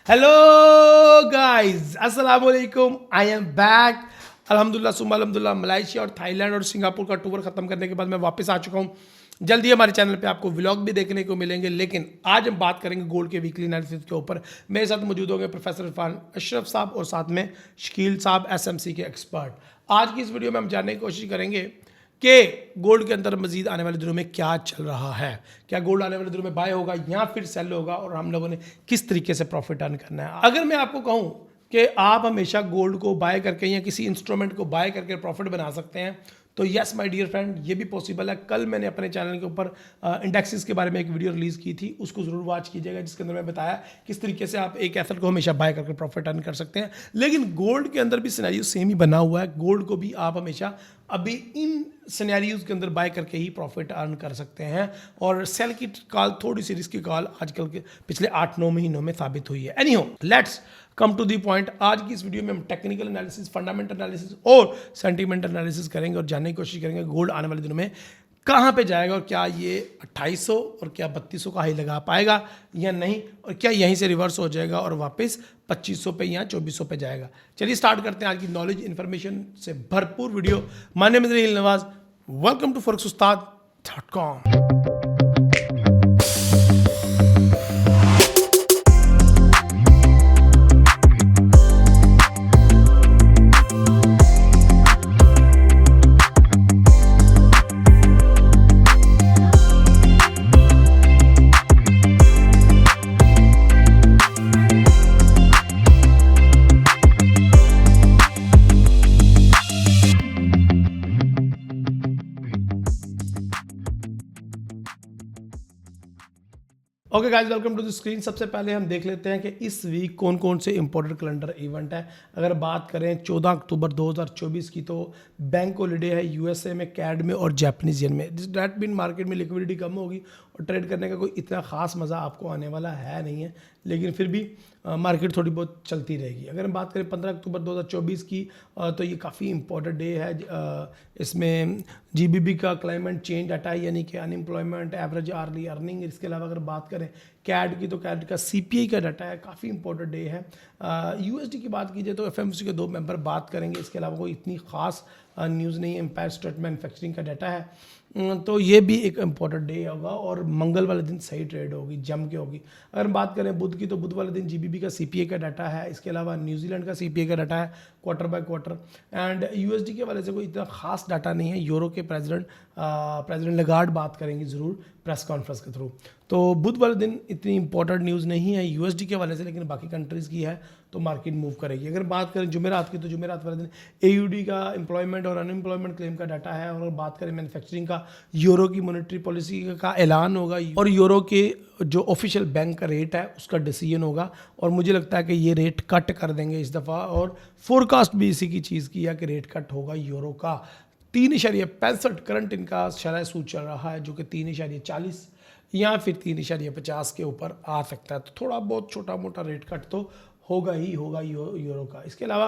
Hello guys, अस्सलाम वालेकुम। I am back. अल्हम्दुलिल्लाह सुम्मा अल्हम्दुलिल्लाह। मलेशिया और थाईलैंड और सिंगापुर का टूर खत्म करने के बाद मैं वापस आ चुका हूँ। जल्दी हमारे चैनल पे आपको व्लॉग भी देखने को मिलेंगे, लेकिन आज हम बात करेंगे गोल्ड के वीकली एनालिसिस के ऊपर। मेरे साथ मौजूद होंगे प्रोफेसर इरफान अशरफ साहब और साथ में शकील साहब, एसएमसी के एक्सपर्ट। आज की इस वीडियो में हम जानने की कोशिश करेंगे कि गोल्ड के अंदर मजीद आने वाले दिनों में क्या चल रहा है। क्या गोल्ड आने वाले दिनों में बाय होगा या फिर सेल होगा, और हम लोगों ने किस तरीके से प्रॉफिट अर्न करना है। अगर मैं आपको कहूं कि आप हमेशा गोल्ड को बाय करके या किसी इंस्ट्रूमेंट को बाय करके प्रॉफिट बना सकते हैं, तो यस माय डियर फ्रेंड, ये भी पॉसिबल है। कल मैंने अपने चैनल के ऊपर इंडेक्सेस के बारे में एक वीडियो रिलीज़ की थी, उसको ज़रूर वॉच कीजिएगा, जिसके अंदर मैं बताया किस तरीके से आप एक एसेट को हमेशा बाय करके प्रॉफिट अर्न कर सकते हैं। लेकिन गोल्ड के अंदर भी सिनेरियो सेम ही बना हुआ है। गोल्ड को भी आप हमेशा अभी इन सिनेरियोज के अंदर बाय करके ही प्रॉफिट अर्न कर सकते हैं, और सेल की कॉल, थोड़ी सी रिस्की कॉल आजकल के पिछले 8-9 महीनों में साबित हुई है। Anyhow, let's come to the point. आज की इस वीडियो में हम टेक्निकल एनालिसिस, फंडामेंटल एनालिसिस और सेंटीमेंटल एनालिसिस करेंगे और जानने की कोशिश करेंगे गोल्ड आने वाले दिनों में कहाँ पे जाएगा, और क्या ये 2800 और क्या 3200 का हाई लगा पाएगा या नहीं, और क्या यहीं से रिवर्स हो जाएगा और वापस 2500 पे या 2400 पे जाएगा। चलिए स्टार्ट करते हैं आज की नॉलेज इन्फॉर्मेशन से भरपूर वीडियो। My name is Raheel Nawaz, welcome to forex-ustad.com। Okay guys, welcome to the screen. सबसे पहले हम देख लेते हैं कि इस वीक कौन कौन से इंपॉर्टेंट कैलेंडर इवेंट है। अगर बात करें 14 अक्टूबर 2024 की, तो बैंक हॉलीडे है यूएसए में, कैड में और जापानीज येन में। डैट मीन मार्केट में लिक्विडिटी कम होगी और ट्रेड करने का कोई इतना खास मज़ा आपको आने वाला है नहीं है, लेकिन फिर भी मार्केट थोड़ी बहुत चलती रहेगी। अगर हम बात करें 15 अक्टूबर 2024 की, तो ये काफ़ी इंपॉर्टेंट डे है। इसमें जीबीबी का क्लाइमेट चेंज डाटा है, यानी कि अनएम्प्लॉयमेंट, एवरेज आर्ली अर्निंग। इसके अलावा अगर बात करें कैड की, तो कैड का सीपीआई का डाटा है, काफ़ी इंपॉर्टेंट डे है। यूएसडी की बात कीजिए तो एफएमसी के 2 मेंबर बात करेंगे। इसके अलावा कोई इतनी खास न्यूज़ नहीं है। एम्पायर स्टेट मैन्युफैक्चरिंग का डाटा है, तो ये भी एक इम्पॉर्टेंट डे होगा। और मंगल वाले दिन सही ट्रेड होगी, जम के होगी। अगर बात करें बुध की, तो बुध वाले दिन जीबीबी का सीपीआई का डाटा है। इसके अलावा न्यूजीलैंड का सीपीआई का डाटा है quarter by quarter. And USD के वाले से कोई इतना खास डाटा नहीं है। यूरो के प्रेसिडेंट लगार्ड बात करेंगे ज़रूर प्रेस कॉन्फ्रेंस के थ्रू। तो बुध वाले दिन इतनी इंपॉर्टेंट न्यूज़ नहीं है यूएसडी के वाले से, लेकिन बाकी कंट्रीज़ की है तो मार्केट मूव करेगी। अगर बात करें जुमेरात की, तो जुमेरात वाले दिन एयूडी का एम्प्लॉयमेंट और अनएम्प्लॉयमेंट क्लेम का डाटा है। और अगर बात करें मैन्युफैक्चरिंग का, यूरो की मॉनेटरी पॉलिसी का ऐलान होगा और यूरो के जो ऑफिशियल बैंक का रेट है उसका डिसीजन होगा। और मुझे लगता है कि ये रेट कट कर देंगे इस दफ़ा, और फोरकास्ट भी इसी की चीज़ की है कि रेट कट होगा यूरो का। 3.65 करंट इनका शरह सूद चल रहा है, जो कि 3.40 या फिर 3.50 के ऊपर आ सकता है। तो थोड़ा बहुत छोटा मोटा रेट कट तो होगा ही होगा यूरो का। इसके अलावा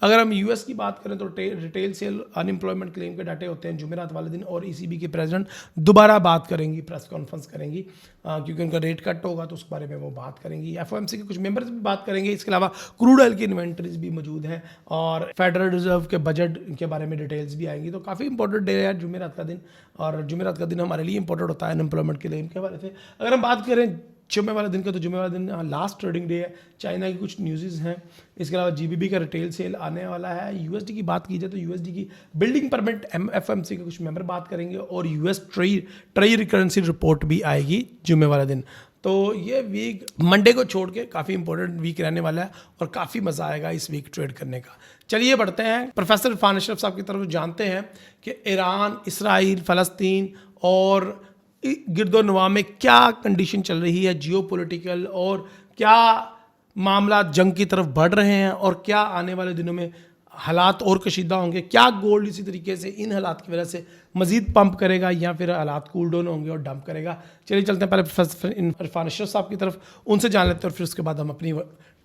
अगर हम यूएस की बात करें, तो रिटेल सेल अनएम्प्लॉयमेंट क्लेम के डाटे होते हैं जुमेरात वाले दिन, और ईसीबी के प्रेसिडेंट दोबारा बात करेंगी, प्रेस कॉन्फ्रेंस करेंगी, क्योंकि उनका रेट कट होगा तो उस बारे में वो बात करेंगी। एफओएमसी के कुछ मेंबर्स भी बात करेंगे। इसके अलावा क्रूड ऑयल की इन्वेंटरीज भी मौजूद हैं, और फेडरल रिजर्व के बजट के बारे में डिटेल्स भी आएंगी। तो काफ़ी इंपॉर्टेंट डे है जुमेरात का दिन, और जुमेरात का दिन हमारे लिए इंपॉर्टेंट होता है अनएम्प्लॉयमेंट क्लेम के हवाले से। अगर हम बात करें जुम्मे वाले दिन का, तो जुम्मे वाले दिन लास्ट ट्रेडिंग डे है। चाइना की कुछ न्यूज़ हैं। इसके अलावा जीबीबी का रिटेल सेल आने वाला है। यूएसडी की बात की जाए तो यूएसडी की बिल्डिंग परमिट एफएमसी के कुछ मेंबर बात करेंगे, और यूएस ट्रेजरी करेंसी रिपोर्ट भी आएगी जुम्मे वाले दिन। तो ये वीक मंडे को छोड़ के काफ़ी इंपॉर्टेंट वीक रहने वाला है, और काफ़ी मज़ा आएगा इस वीक ट्रेड करने का। चलिए बढ़ते हैं प्रोफेसर इरफान अशरफ साहब की तरफ। जानते हैं कि ईरान, इसराइल, फ़लस्तीन और गिरदोनवा में क्या कंडीशन चल रही है जियोपॉलिटिकल, और क्या मामला जंग की तरफ बढ़ रहे हैं, और क्या आने वाले दिनों में हालात और कशीदा होंगे। क्या गोल्ड इसी तरीके से इन हालात की वजह से मजीद पंप करेगा, या फिर हालात कूल डाउन होंगे और डंप करेगा। चलिए चलते हैं पहले प्रोफेसर इरफान अशरफ साहब की तरफ, उनसे जान लेते हैं, और फिर उसके बाद हम अपनी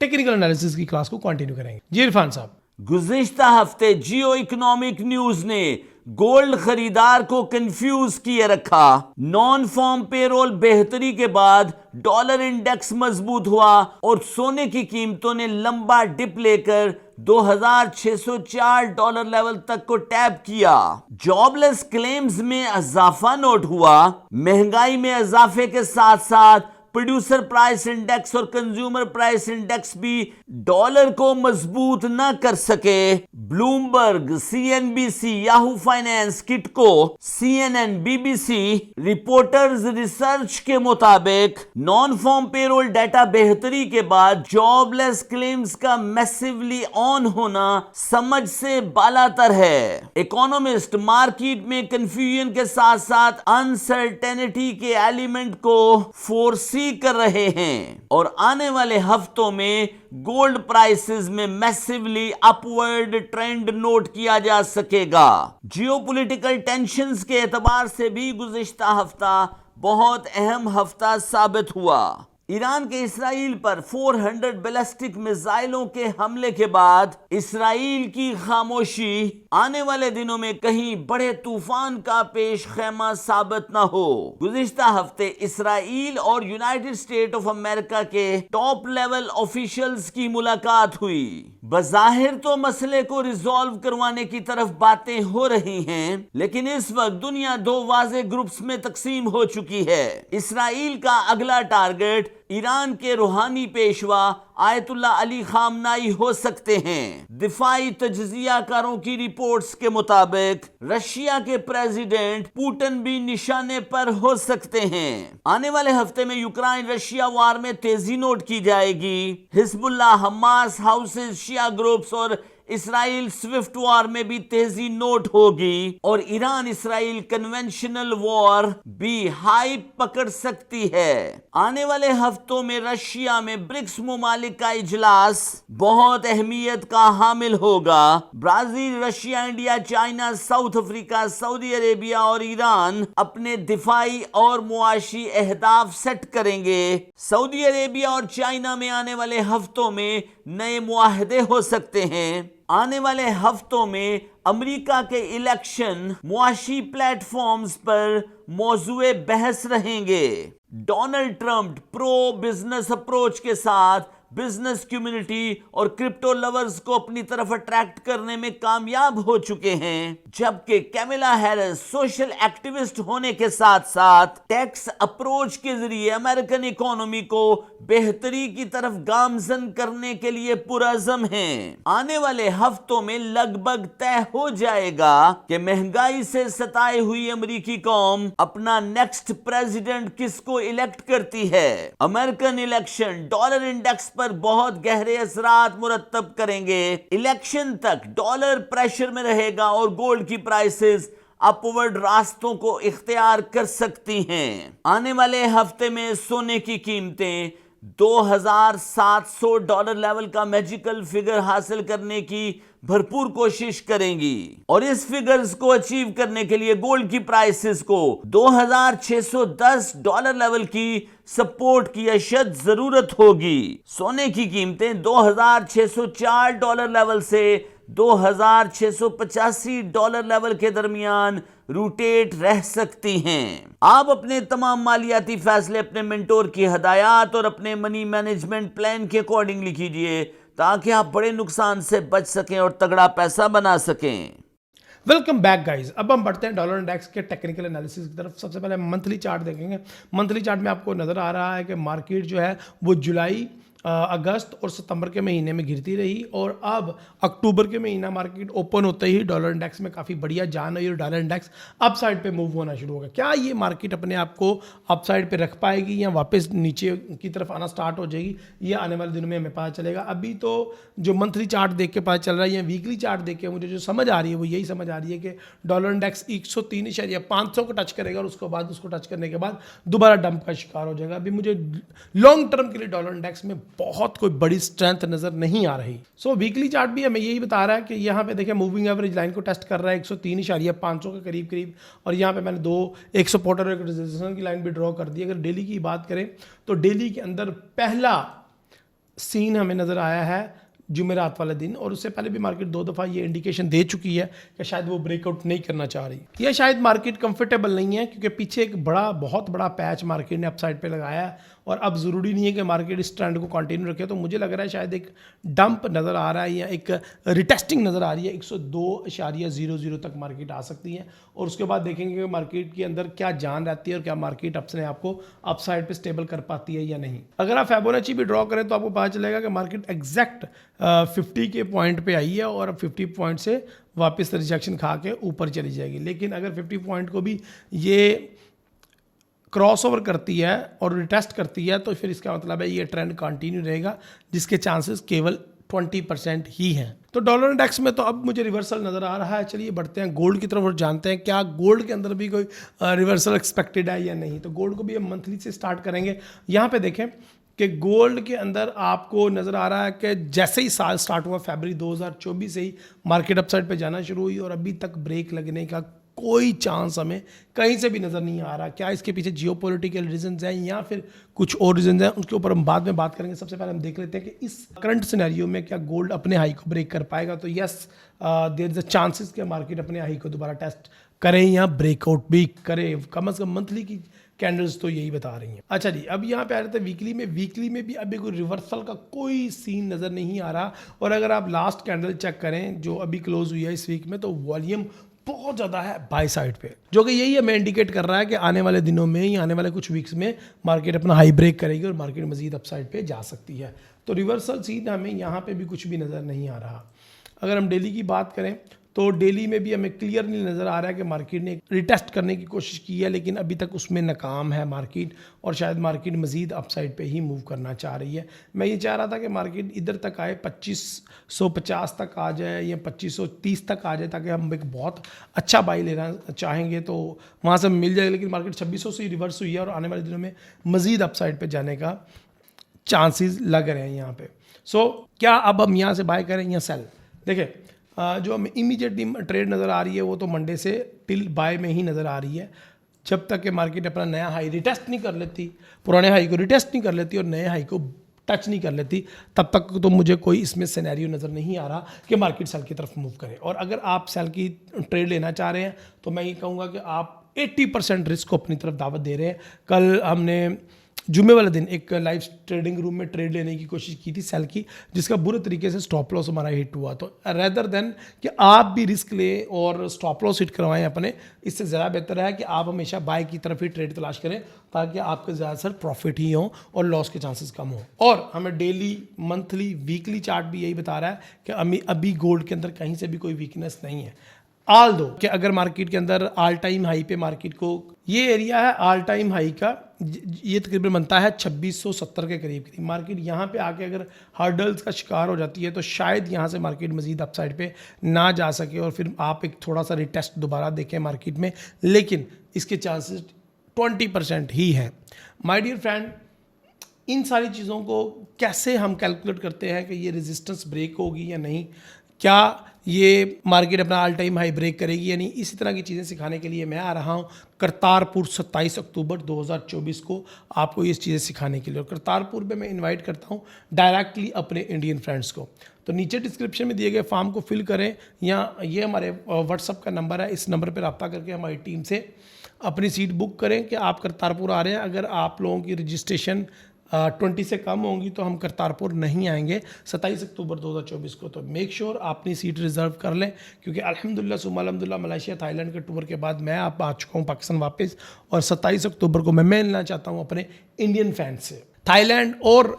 टेक्निकल एनालिसिस की क्लास को कंटिन्यू करेंगे। जी इरफान साहब। गुज़िश्ता हफ्ते जियो इकोनॉमिक न्यूज ने गोल्ड खरीदार को कंफ्यूज किए रखा। नॉन फॉर्म पेरोल बेहतरी के बाद डॉलर इंडेक्स मजबूत हुआ और सोने की कीमतों ने लंबा डिप लेकर $2604 लेवल तक को टैप किया। जॉबलेस क्लेम्स में इजाफा नोट हुआ। महंगाई में इजाफे के साथ साथ प्रोड्यूसर प्राइस इंडेक्स और कंज्यूमर प्राइस इंडेक्स भी डॉलर को मजबूत न कर सके। Bloomberg, CNBC, Yahoo finance, Kitco, CNN, BBC reporters research के मुताबिक नॉन फॉर्म पेरोल डाटा बेहतरी के बाद जॉबलेस क्लेम्स का मैसिवली ऑन होना समझ से बालातर है। इकोनॉमिस्ट मार्केट में कंफ्यूजन के साथ साथ अनसर्टेनिटी के एलिमेंट को फोर्सी कर रहे हैं और आने वाले हफ्तों में गोल्ड प्राइसेस में मैसिवली अपवर्ड ट्रेंड नोट किया जा सकेगा। जियोपॉलिटिकल टेंशंस के एतबार से भी गुज़िश्ता हफ्ता बहुत अहम हफ्ता साबित हुआ। ईरान के इसराइल पर 400 बैलिस्टिक मिसाइलों के हमले के बाद इसराइल की खामोशी आने वाले दिनों में कहीं बड़े तूफान का पेश खैमा साबित न हो। गुज़िश्ता हफ्ते इसराइल और यूनाइटेड स्टेट ऑफ अमेरिका के टॉप लेवल ऑफिशियल्स की मुलाकात हुई। बज़ाहिर तो मसले को रिजॉल्व करवाने की तरफ बातें हो रही हैं, लेकिन इस वक्त दुनिया दो वाज़े ग्रुप्स में तकसीम हो चुकी है। इसराइल का अगला टारगेट ईरान के रूहानी पेशवा आयतुल्ला अली खामनाई हो सकते हैं। दिफाई तज्जियाकारों की रिपोर्ट्स के मुताबिक रशिया के प्रेसिडेंट पुतिन भी निशाने पर हो सकते हैं। आने वाले हफ्ते में यूक्रेन रशिया वार में तेजी नोट की जाएगी। हिजबुल्लाह, हमास, हाउसेस, शिया ग्रुप्स और इसराइल स्विफ्ट वॉर में भी तेजी नोट होगी और ईरान इसराइल कन्वेंशनल वॉर भी हाई पकड़ सकती है। आने वाले हफ्तों में रशिया में ब्रिक्स मुमालिक का इजलास बहुत अहमियत का हामिल होगा। Brazil, Russia, India, China, south Africa, Saudi Arabia और ईरान अपने दिफाई और मुआशी अहदाफ सेट करेंगे। सऊदी अरेबिया और चाइना में आने वाले हफ्तों में नए मुआहदे हो सकते हैं। आने वाले हफ्तों में अमेरिका के इलेक्शन मुआशी प्लेटफॉर्म्स पर मौजूए बहस रहेंगे। Donald Trump pro business approach के साथ बिजनेस कम्युनिटी और क्रिप्टो लवर्स को अपनी तरफ अट्रैक्ट करने में कामयाब हो चुके हैं, जबकि कैमिला हैरिस सोशल एक्टिविस्ट होने के साथ साथ टैक्स अप्रोच के जरिए अमेरिकन इकोनॉमी को बेहतरी की तरफ गामजन करने के लिए पुरअज़म हैं। आने वाले हफ्तों में लगभग तय हो जाएगा कि महंगाई से सताई हुई अमेरिकी कौम अपना नेक्स्ट प्रेसिडेंट किसको इलेक्ट करती है। अमेरिकन इलेक्शन डॉलर इंडेक्स पर बहुत गहरे असरात मुरत्तब करेंगे। इलेक्शन तक डॉलर प्रेशर में रहेगा और गोल्ड की प्राइसेस अपवर्ड रास्तों को इख्तियार कर सकती हैं। आने वाले हफ्ते में सोने की कीमतें $2,700 लेवल का मैजिकल फिगर हासिल करने की भरपूर कोशिश करेंगी और इस फिगर्स को अचीव करने के लिए गोल्ड की प्राइसेस को $2,610 लेवल की सपोर्ट की अशद जरूरत होगी। सोने की कीमतें $2,604 लेवल से $2,685 लेवल के दरमियान रोटेट रह सकती हैं। आप अपने तमाम मालियाती फैसले अपने मेंटोर की हदायत और अपने मनी मैनेजमेंट प्लान के अकॉर्डिंगली कीजिए ताकि आप बड़े नुकसान से बच सकें और तगड़ा पैसा बना सकें। Welcome back guys. अब हम बढ़ते हैं डॉलर इंडेक्स के टेक्निकल एनालिसिस की तरफ। सबसे पहले मंथली चार्ट देखेंगे। मंथली चार्ट में आपको नज़र आ रहा है कि मार्केट जो है वो जुलाई, अगस्त और सितंबर के महीने में गिरती रही और अब अक्टूबर के महीना मार्केट ओपन होते ही डॉलर इंडेक्स में काफ़ी बढ़िया जान हुई और डॉलर इंडेक्स अपसाइड पे मूव होना शुरू होगा। क्या ये मार्केट अपने आप को अपसाइड पे रख पाएगी या वापस नीचे की तरफ आना स्टार्ट हो जाएगी, ये आने वाले दिनों में हमें पता चलेगा। अभी तो जो मंथली चार्ट देख के पता चल रहा है या वीकली चार्ट देख के मुझे जो समझ आ रही है वो यही समझ आ रही है कि डॉलर इंडेक्स 103.500 को टच करेगा और उसके बाद उसको टच करने के बाद दोबारा डंप का शिकार हो जाएगा। अभी मुझे लॉन्ग टर्म के लिए डॉलर इंडेक्स में बहुत कोई बड़ी स्ट्रेंथ नजर नहीं आ रही। सो वीकली चार्ट भी हमें यही बता रहा है कि यहाँ पे देखिए मूविंग एवरेज लाइन को टेस्ट कर रहा है 103.500 के करीब करीब और यहाँ पे मैंने एक सपोर्टर और एक रेजिस्टेंस की लाइन भी ड्रॉ कर दी। अगर डेली की बात करें तो डेली के अंदर पहला सीन हमें नजर आया है जुमेरात वाले दिन, और उससे पहले भी मार्केट 2 दफ़ा ये इंडिकेशन दे चुकी है कि शायद वो ब्रेकआउट नहीं करना चाह रही, या शायद मार्केट कंफर्टेबल नहीं है, क्योंकि पीछे एक बहुत बड़ा पैच मार्केट ने अपसाइड पे लगाया है और अब ज़रूरी नहीं है कि मार्केट इस ट्रेंड को कंटिन्यू रखे। तो मुझे लग रहा है शायद एक डंप नज़र आ रहा है या एक रिटेस्टिंग नज़र आ रही है, 102.00 तक मार्केट आ सकती है, और उसके बाद देखेंगे कि मार्केट के अंदर क्या जान रहती है और क्या मार्केट अपने आप को अपसाइड पे स्टेबल कर पाती है या नहीं। अगर आप फिबोनाची भी ड्रॉ करें तो आपको पता चलेगा कि मार्केट एग्जैक्ट 50 के पॉइंट पे आई है और अब 50 पॉइंट से वापस रिजेक्शन खा के ऊपर चली जाएगी। लेकिन अगर 50 पॉइंट को भी ये क्रॉसओवर करती है और रिटेस्ट करती है तो फिर इसका मतलब है ये ट्रेंड कंटिन्यू रहेगा, जिसके चांसेस केवल 20% ही हैं। तो डॉलर इंडेक्स में तो अब मुझे रिवर्सल नज़र आ रहा है। चलिए बढ़ते हैं गोल्ड की तरफ और जानते हैं क्या गोल्ड के अंदर भी कोई रिवर्सल एक्सपेक्टेड है या नहीं। तो गोल्ड को भी हम मंथली से स्टार्ट करेंगे। यहाँ पे देखें कि गोल्ड के अंदर आपको नज़र आ रहा है कि जैसे ही साल स्टार्ट हुआ फरवरी 2024 से ही मार्केट अपसाइड पे जाना शुरू हुई और अभी तक ब्रेक लगने का कोई चांस हमें कहीं से भी नज़र नहीं आ रहा। क्या इसके पीछे जियोपॉलिटिकल रीजंस हैं या फिर कुछ और रीजंस हैं, उसके ऊपर हम बाद में बात करेंगे। सबसे पहले हम देख लेते हैं कि इस करंट सिनेरियो में क्या गोल्ड अपने हाई को ब्रेक कर पाएगा। तो yes, there is a chances कि मार्केट अपने हाई को दोबारा टेस्ट करें या ब्रेकआउट भी करे। कम से कम मंथली की कैंडल्स तो यही बता रही हैं। अच्छा जी, अब यहाँ पे आ रहे थे वीकली में भी अभी कोई रिवर्सल का कोई सीन नज़र नहीं आ रहा। और अगर आप लास्ट कैंडल चेक करें जो अभी क्लोज हुई है इस वीक में, तो वॉल्यूम बहुत ज़्यादा है बाय साइड पे, जो कि यही हमें इंडिकेट कर रहा है कि आने वाले दिनों में या आने वाले कुछ वीक्स में मार्केट अपना हाई ब्रेक करेगी और मार्केट मजीद अपसाइड पे जा सकती है। तो रिवर्सल सीन हमें यहाँ पे भी कुछ भी नज़र नहीं आ रहा। अगर हम डेली की बात करें तो डेली में भी हमें क्लियरली नज़र आ रहा है कि मार्केट ने रिटेस्ट करने की कोशिश की है, लेकिन अभी तक उसमें नाकाम है मार्केट, और शायद मार्केट मज़ीद अपसाइड पे ही मूव करना चाह रही है। मैं ये चाह रहा था कि मार्केट इधर तक आए, 2550 तक आ जाए या 2530 तक आ जाए, ताकि हम एक बहुत अच्छा बाई लेना चाहेंगे तो वहाँ से मिल जाए। लेकिन मार्केट 2600 से ही रिवर्स हुई है और आने वाले दिनों में मज़ीद अपसाइड पर जाने का चांसेस लग रहे हैं यहाँ पे। सो क्या अब हम यहाँ से बाय करें या सेल? देखिए, जो हमें इमीडिएटली ट्रेड नज़र आ रही है वो तो मंडे से टिल बाय में ही नज़र आ रही है। जब तक कि मार्केट अपना नया हाई रिटेस्ट नहीं कर लेती, पुराने हाई को रिटेस्ट नहीं कर लेती और नए हाई को टच नहीं कर लेती, तब तक तो मुझे कोई इसमें सिनेरियो नज़र नहीं आ रहा कि मार्केट सेल की तरफ मूव करे। और अगर आप सेल की ट्रेड लेना चाह रहे हैं तो मैं ये कहूँगा कि आप 80% रिस्क को अपनी तरफ दावत दे रहे हैं। कल हमने जुमे वाले दिन एक लाइव ट्रेडिंग रूम में ट्रेड लेने की कोशिश की थी सेल की, जिसका बुरे तरीके से स्टॉप लॉस हमारा हिट हुआ। तो रेदर देन कि आप भी रिस्क लें और स्टॉप लॉस हिट करवाएं अपने, इससे ज़्यादा बेहतर है कि आप हमेशा बाय की तरफ ही ट्रेड तलाश करें, ताकि आपके ज़्यादातर प्रॉफिट ही हो और लॉस के चांसेस कम हो। और हमें डेली, मंथली, वीकली चार्ट भी यही बता रहा है कि अभी गोल्ड के अंदर कहीं से भी कोई वीकनेस नहीं है। आल दो कि अगर मार्केट के अंदर ऑल टाइम हाई पे मार्केट को, ये एरिया है ऑल टाइम हाई का, ये तकरीबन बनता है 2670 के करीब। मार्केट यहाँ पे आके अगर हर्डल्स का शिकार हो जाती है तो शायद यहाँ से मार्केट मजीद अपसाइड पे ना जा सके और फिर आप एक थोड़ा सा रिटेस्ट दोबारा देखें मार्केट में, लेकिन इसके चांसेस 20% ही है। माय डियर फ्रेंड, इन सारी चीज़ों को कैसे हम कैलकुलेट करते हैं कि ये रेजिस्टेंस ब्रेक होगी या नहीं, क्या ये मार्केट अपना ऑल टाइम हाई ब्रेक करेगी या नहीं, इसी तरह की चीज़ें सिखाने के लिए मैं आ रहा हूँ करतारपुर 27 अक्टूबर 2024 को आपको ये चीज़ें सिखाने के लिए। और करतारपुर में मैं इनवाइट करता हूँ डायरेक्टली अपने इंडियन फ्रेंड्स को। तो नीचे डिस्क्रिप्शन में दिए गए फॉर्म को फिल करें, या ये हमारे व्हाट्सअप का नंबर है, इस नंबर पर रब्ता करके हमारी टीम से अपनी सीट बुक करें कि आप करतारपुर आ रहे हैं। अगर आप लोगों की रजिस्ट्रेशन 20 से कम होंगी तो हम करतारपुर नहीं आएंगे 27 अक्टूबर 2024 को। तो मेक श्योर आप अपनी सीट रिजर्व कर लें, क्योंकि अल्हम्दुलिल्लाह सुम्मा अल्हम्दुलिल्लाह मलेशिया थाईलैंड के टूर के बाद मैं आप आ चुका हूँ पाकिस्तान वापस, और 27 अक्टूबर को मैं मिलना चाहता हूँ अपने इंडियन फैंस से। थाईलैंड और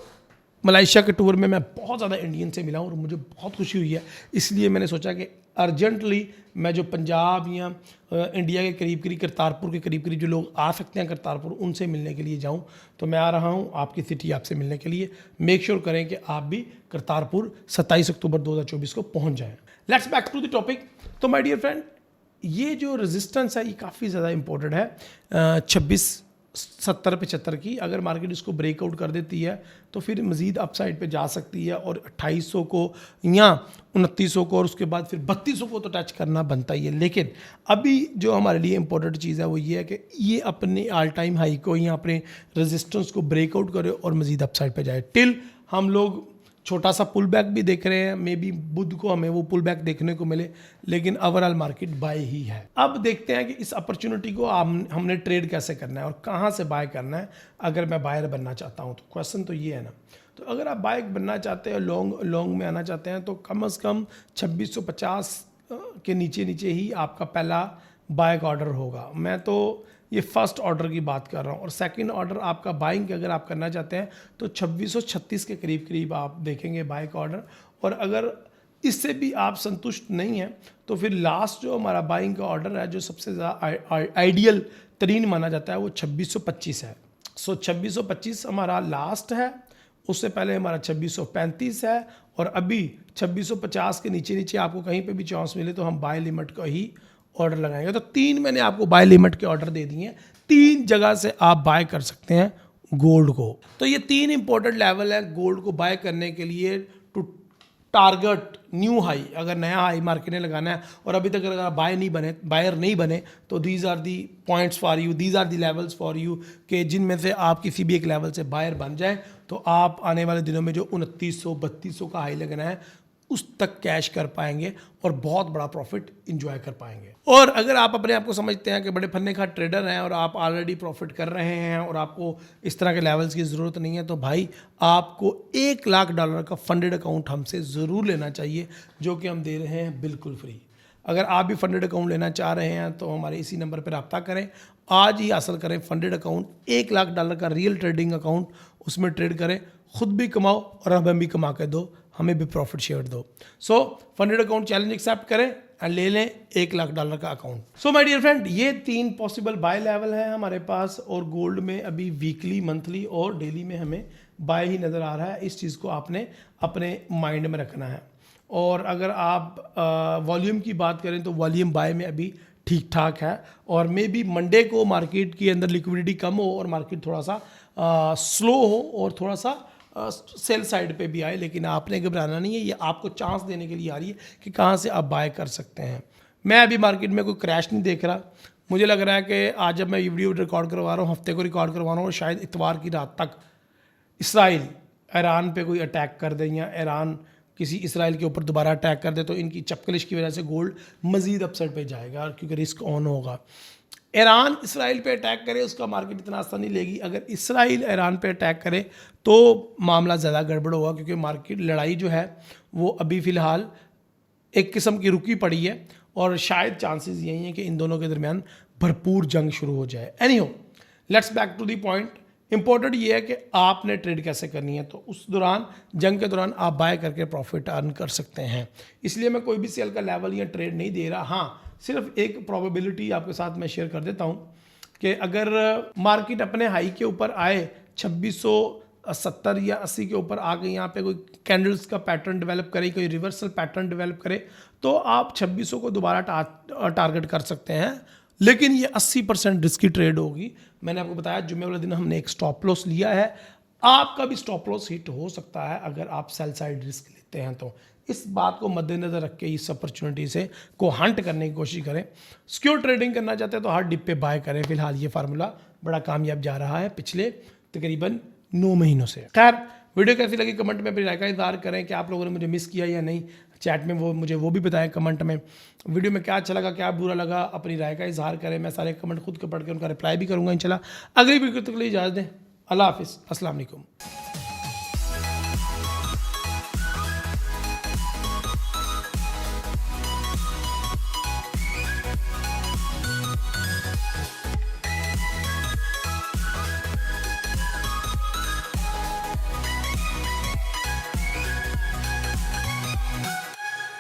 मलेशिया के टूर में मैं बहुत ज़्यादा इंडियन से मिला हूँ और मुझे बहुत खुशी हुई है, इसलिए मैंने सोचा कि अर्जेंटली मैं जो पंजाब या इंडिया के करीब करीब, करतारपुर के करीब करीब जो लोग आ सकते हैं करतारपुर, उनसे मिलने के लिए जाऊं। तो मैं आ रहा हूं आपकी सिटी आपसे मिलने के लिए। मेक श्योर करें कि आप भी करतारपुर 27 अक्टूबर 2024 को पहुंच जाएं। Let's back to the topic. तो माय डियर फ्रेंड, ये जो रेजिस्टेंस है ये काफ़ी ज़्यादा इंपॉर्टेंट है 2670-75 की। अगर मार्केट इसको ब्रेकआउट कर देती है तो फिर मज़ीद अपसाइड पे जा सकती है और 2800 को या 2900 को और उसके बाद फिर 3200 को तो टच करना बनता ही है। लेकिन अभी जो हमारे लिए इंपॉर्टेंट चीज़ है वो ये है कि ये अपने ऑल टाइम हाई को या अपने रेजिस्टेंस को ब्रेकआउट करे और मज़ीद अपसाइड पे जाए। टिल हम लोग छोटा सा पुल बैक भी देख रहे हैं, मे बी बुध को हमें वो पुल बैक देखने को मिले, लेकिन ओवरऑल मार्केट बाय ही है। अब देखते हैं कि इस अपॉर्चुनिटी को हमने ट्रेड कैसे करना है और कहाँ से बाय करना है अगर मैं बायर बनना चाहता हूँ। तो क्वेश्चन तो ये है ना। तो अगर आप बाय बनना चाहते हैं, लॉन्ग में आना चाहते हैं, तो कम से कम 2650 के नीचे ही आपका पहला बाय का ऑर्डर होगा। मैं तो ये फर्स्ट ऑर्डर की बात कर रहा हूँ। और सेकंड ऑर्डर आपका बाइंग अगर आप करना चाहते हैं तो 2636 के करीब आप देखेंगे बाय का ऑर्डर। और अगर इससे भी आप संतुष्ट नहीं हैं तो फिर लास्ट जो हमारा बाइंग का ऑर्डर है, जो सबसे ज़्यादा आइडियल तरीन माना जाता है, वो 2625 है। सो 2625 हमारा लास्ट है, उससे पहले हमारा 2635 है, और अभी 2650 के नीचे आपको कहीं पे भी चांस मिले तो हम बाय लिमिट का ही ऑर्डर लगाएंगे। तो 3 मैंने आपको बाय लिमिट के ऑर्डर दे दिए हैं। 3 जगह से आप बाय कर सकते हैं गोल्ड को। तो ये 3 इंपॉर्टेंट लेवल है गोल्ड को बाय करने के लिए टू टारगेट न्यू हाई। अगर नया हाई मार्केट ने लगाना है और अभी तक अगर बायर नहीं बने तो these are the points for you, these are the levels for you, कि जिनमें से आप किसी भी एक लेवल से बायर बन जाए तो आप आने वाले दिनों में जो 2900-3200 का हाई लगना है उस तक कैश कर पाएंगे और बहुत बड़ा प्रॉफिट इंजॉय कर पाएंगे। और अगर आप अपने आप को समझते हैं कि बड़े फन्ने का ट्रेडर हैं और आप ऑलरेडी प्रॉफिट कर रहे हैं और आपको इस तरह के लेवल्स की ज़रूरत नहीं है, तो भाई आपको $1 लाख का फंडेड अकाउंट हमसे ज़रूर लेना चाहिए, जो कि हम दे रहे हैं बिल्कुल फ्री। अगर आप भी फंडेड अकाउंट लेना चाह रहे हैं तो हमारे इसी नंबर पर रब्ता करें, आज ही हासिल करें फंडेड अकाउंट, $1 लाख का रियल ट्रेडिंग अकाउंट, उसमें ट्रेड करें, खुद भी कमाओ और हमें भी कमा के दो, हमें भी प्रॉफिट शेयर दो। So funded account challenge accept करें और ले लें $1 लाख का account. So my dear friend, ये 3 पॉसिबल बाय लेवल है हमारे पास, और गोल्ड में अभी वीकली, मंथली और डेली में हमें बाय ही नज़र आ रहा है। इस चीज़ को आपने अपने माइंड में रखना है। और अगर आप वॉल्यूम की बात करें तो वॉल्यूम बाय में अभी ठीक ठाक है, और मे बी मंडे को मार्केट के अंदर लिक्विडिटी कम हो और मार्केट थोड़ा सा स्लो हो और थोड़ा सा सेल साइड पे भी आए, लेकिन आपने घबराना नहीं है। ये आपको चांस देने के लिए आ रही है कि कहाँ से आप बाय कर सकते हैं। मैं अभी मार्केट में कोई क्रैश नहीं देख रहा। मुझे लग रहा है कि आज जब मैं वीडियो रिकॉर्ड करवा रहा हूँ, हफ्ते को रिकॉर्ड करवा रहा हूँ, और शायद इतवार की रात तक इसराइल ईरान पे कोई अटैक कर दे या ईरान किसी इसराइल के ऊपर दोबारा अटैक कर दे, तो इनकी चपकलिश की वजह से गोल्ड मजीद अपसाइड पे जाएगा, क्योंकि रिस्क ऑन होगा। ईरान इसराइल पे अटैक करे उसका मार्केट इतना आसान नहीं लेगी। अगर इसराइल ईरान पे अटैक करे तो मामला ज़्यादा गड़बड़ होगा, क्योंकि मार्केट लड़ाई जो है वो अभी फ़िलहाल एक किस्म की रुकी पड़ी है, और शायद चांसेस यही हैं कि इन दोनों के दरमियान भरपूर जंग शुरू हो जाए। Anyhow, let's back to the point. Important ये है कि आपने ट्रेड कैसे करनी है। तो उस दौरान, जंग के दौरान आप बाय करके प्रॉफिट अर्न कर सकते हैं। इसलिए मैं कोई भी सेल का लेवल या ट्रेड नहीं दे रहा। हाँ, सिर्फ एक प्रोबेबिलिटी आपके साथ मैं शेयर कर देता हूँ कि अगर मार्केट अपने हाई के ऊपर आए, 2670 या 80 के ऊपर आ गई, यहाँ पे कोई कैंडल्स का पैटर्न डेवलप करे, कोई रिवर्सल पैटर्न डेवलप करे, तो आप 2600 को दोबारा टारगेट कर सकते हैं। लेकिन ये 80% रिस्की ट्रेड होगी। मैंने आपको बताया जुम्मे वाले दिन हमने एक स्टॉप लॉस लिया है। आपका भी स्टॉप लॉस हिट हो सकता है अगर आप सेल साइड रिस्क लेते हैं। तो इस बात को मद्देनजर रख के इस अपॉर्चुनिटी से को हंट करने की कोशिश करें। सिक्योर ट्रेडिंग करना चाहते हैं तो हर डिप पे बाय करें। फिलहाल ये फार्मूला बड़ा कामयाब जा रहा है पिछले तकरीबन 9 महीनों से। खैर, वीडियो कैसी लगी कमेंट में अपनी राय का इज़हार करें कि आप लोगों ने मुझे मिस किया या नहीं। चैट में मुझे वो भी बताएं कमेंट में। वीडियो में क्या अच्छा लगा, क्या बुरा लगा, अपनी राय का इज़हार करें। मैं सारे कमेंट खुद के पढ़ के उनका रिप्लाई भी करूँगा इंशाल्लाह। अगली वीडियो तक के लिए इजाज़त दें। अल्लाह हाफिज़, अस्सलाम वालेकुम।